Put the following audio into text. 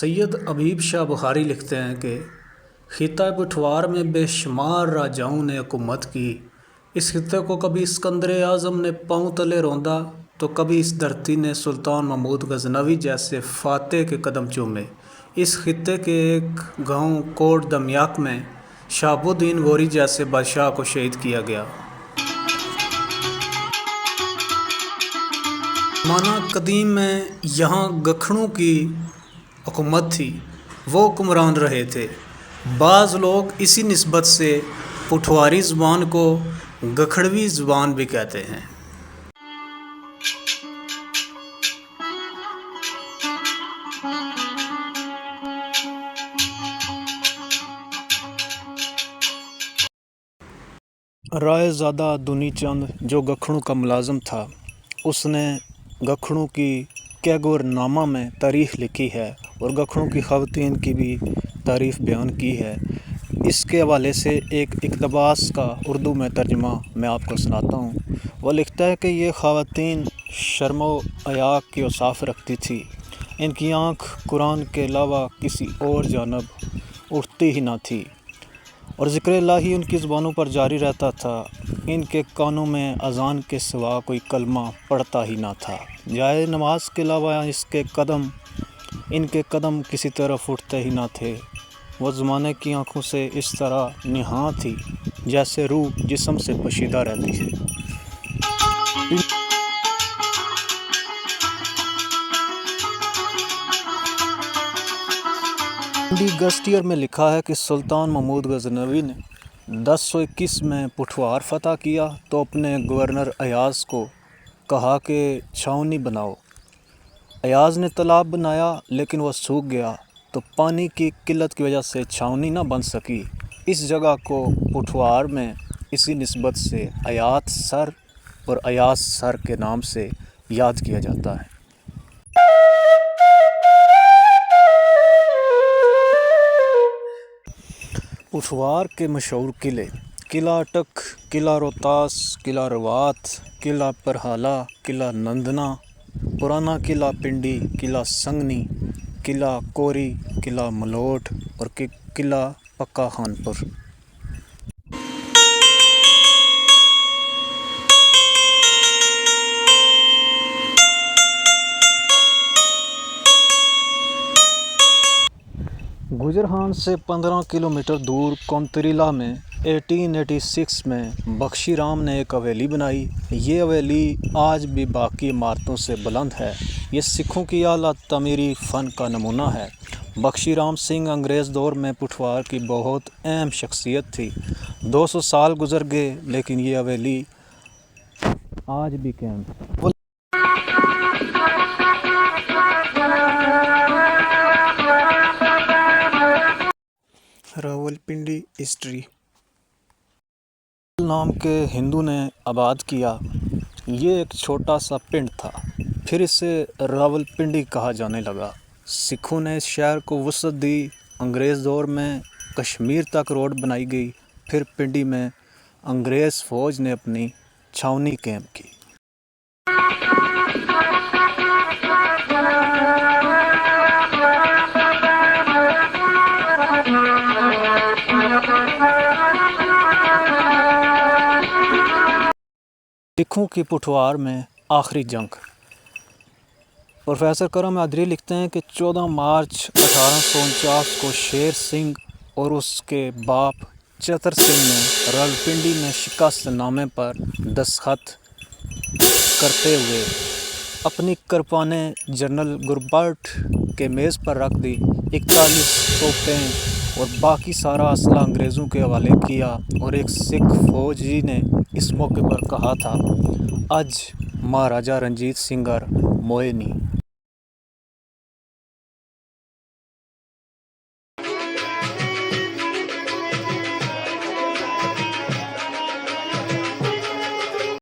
سید حبیب شاہ بخاری لکھتے ہیں کہ خطہ پٹھوار میں بے شمار راجاؤں نے حکومت کی۔ اس خطے کو کبھی اسکندر اعظم نے پاؤں تلے روندا تو کبھی اس دھرتی نے سلطان محمود غزنوی جیسے فاتح کے قدم چومے۔ اس خطے کے ایک گاؤں کوٹ دمیاک میں شہاب الدین غوری جیسے بادشاہ کو شہید کیا گیا۔ زمانہ قدیم میں یہاں گکھڑوں کی حکومت تھی، وہ حکمران رہے تھے۔ بعض لوگ اسی نسبت سے پٹھواری زبان کو گکھڑوی زبان بھی کہتے ہیں۔ رائے زادہ دونی چند جو گکھڑوں کا ملازم تھا، اس نے گکھڑوں کی کیگور نامہ میں تاریخ لکھی ہے اور گکھڑوں کی خواتین کی بھی تعریف بیان کی ہے۔ اس کے حوالے سے ایک اقتباس کا اردو میں ترجمہ میں آپ کو سناتا ہوں۔ وہ لکھتا ہے کہ یہ خواتین شرم و حیا کی اوصاف رکھتی تھی، ان کی آنکھ قرآن کے علاوہ کسی اور جانب اٹھتی ہی نہ تھی اور ذکر الہی ان کی زبانوں پر جاری رہتا تھا۔ ان کے کانوں میں اذان کے سوا کوئی کلمہ پڑتا ہی نہ تھا، جائے نماز کے علاوہ ان کے قدم کسی طرف اٹھتے ہی نہ تھے۔ وہ زمانے کی آنکھوں سے اس طرح نہاں تھی جیسے روح جسم سے پوشیدہ رہتی ہے۔ پنڈی گسٹیئر میں لکھا ہے کہ سلطان محمود غزنوی نے 1021 میں پٹھوار فتح کیا تو اپنے گورنر ایاز کو کہا کہ چھاؤنی بناؤ۔ ایاز نے تالاب بنایا لیکن وہ سوکھ گیا تو پانی کی قلت کی وجہ سے چھاؤنی نہ بن سکی۔ اس جگہ کو پٹھوار میں اسی نسبت سے ایات سر اور ایاز سر کے نام سے یاد کیا جاتا ہے۔ پٹھوار کے مشہور قلعے: قلعہ اٹک، قلعہ روہتاس، قلعہ روات، قلعہ پرہالہ، قلعہ نندنا، پرانا قلعہ پنڈی، قلعہ سنگنی، قلعہ کوری، قلعہ ملوٹ اور قلعہ پکا خان پور۔ گجرہان سے 15 کلومیٹر دور کونتریلا میں 1886 میں بخشی رام نے ایک حویلی بنائی۔ یہ حویلی آج بھی باقی عمارتوں سے بلند ہے۔ یہ سکھوں کی اعلیٰ تعمیری فن کا نمونہ ہے۔ بخشی رام سنگھ انگریز دور میں پٹھوار کی بہت اہم شخصیت تھی۔ 200 سال گزر گئے لیکن یہ حویلی آج بھی قائم ہے۔ راولپنڈی ہسٹری نام کے ہندو نے آباد کیا۔ یہ ایک چھوٹا سا پنڈ تھا، پھر اسے راولپنڈی کہا جانے لگا۔ سکھوں نے اس شہر کو وسعت دی۔ انگریز دور میں کشمیر تک روڈ بنائی گئی، پھر پنڈی میں انگریز فوج نے اپنی چھاؤنی قائم کی۔ سکھوں کی پٹھوار میں آخری جنگ: پروفیسر کرم حیدری لکھتے ہیں کہ 14 مارچ 1849 کو شیر سنگھ اور اس کے باپ چتر سنگھ نے راولپنڈی میں شکست نامے پر دستخط کرتے ہوئے اپنی کرپانیں جنرل گربرٹ کے میز پر رکھ دی۔ 41 توپیں اور باقی سارا اسلحہ انگریزوں کے حوالے کیا اور ایک سکھ فوجی نے اس موقع پر کہا تھا، "اج مہاراجا رنجیت سنگھر موئے نی"۔